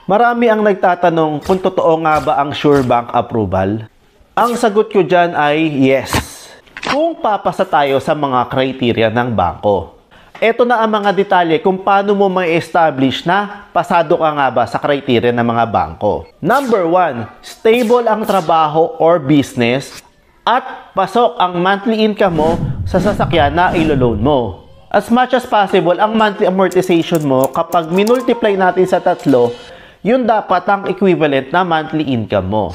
Marami ang nagtatanong kung totoo nga ba ang Sure Bank approval. Ang sagot ko dyan ay yes. Kung papasa tayo sa mga criteria ng bangko. Ito na ang mga detalye kung paano mo ma-establish na pasado ka nga ba sa criteria ng mga bangko. Number 1, stable ang trabaho or business at pasok ang monthly income mo sa sasakyan na ilo-loan mo. As much as possible, ang monthly amortization mo kapag minultiply natin sa 3, yun dapat ang equivalent na monthly income mo.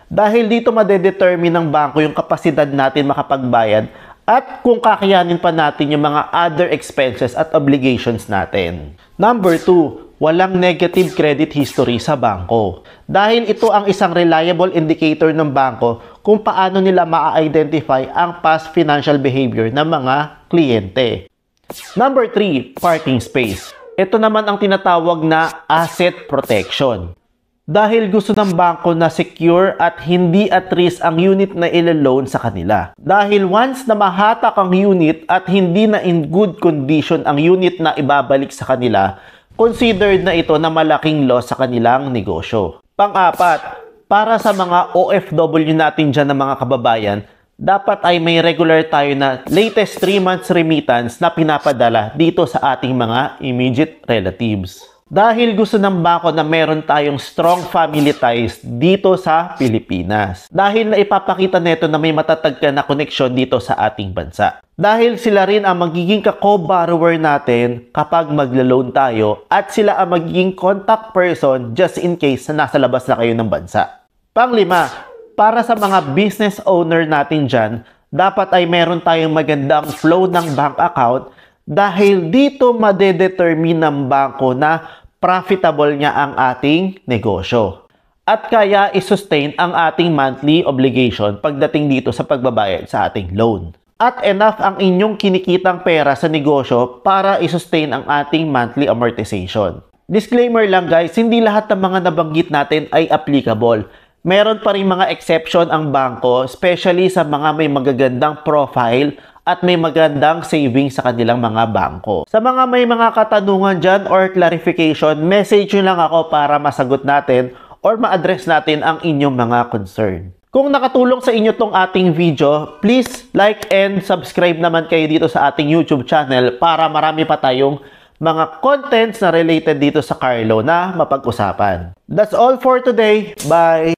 Dahil dito madedetermine ng bangko yung kapasidad natin makapagbayad at kung kakayanin pa natin yung mga other expenses at obligations natin. Number 2, walang negative credit history sa bangko. Dahil ito ang isang reliable indicator ng bangko kung paano nila ma-identify ang past financial behavior ng mga kliyente. Number 3, parking space. Ito naman ang tinatawag na asset protection. Dahil gusto ng bangko na secure at hindi at risk ang unit na ilo-loan sa kanila. Dahil once na mahatak ang unit at hindi na in good condition ang unit na ibabalik sa kanila, considered na ito na malaking loss sa kanilang negosyo. Pang-4, para sa mga OFW natin dyan ng mga kababayan, dapat ay may regular tayo na latest 3 months remittance na pinapadala dito sa ating mga immediate relatives. Dahil gusto ng bangko na meron tayong strong family ties dito sa Pilipinas. Dahil na ipapakita nito na may matatag ka na koneksyon dito sa ating bansa. Dahil sila rin ang magiging ka-co-borrower natin kapag maglo-loan tayo at sila ang magiging contact person just in case na nasa labas na kayo ng bansa. Pang-5, para sa mga business owner natin dyan, dapat ay meron tayong magandang flow ng bank account dahil dito madedetermine ng bangko na profitable niya ang ating negosyo. At kaya isustain ang ating monthly obligation pagdating dito sa pagbabayad sa ating loan. At enough ang inyong kinikitang pera sa negosyo para isustain ang ating monthly amortization. Disclaimer lang guys, hindi lahat ng mga nabanggit natin ay applicable. Meron pa rin mga exception ang bangko, especially sa mga may magagandang profile at may magandang savings sa kanilang mga bangko. Sa mga may mga katanungan dyan or clarification, message nyo lang ako para masagot natin or ma-address natin ang inyong mga concern. Kung nakatulong sa inyo tong ating video, please like and subscribe naman kayo dito sa ating YouTube channel para marami pa tayong mga contents na related dito sa car loan na mapag-usapan. That's all for today. Bye!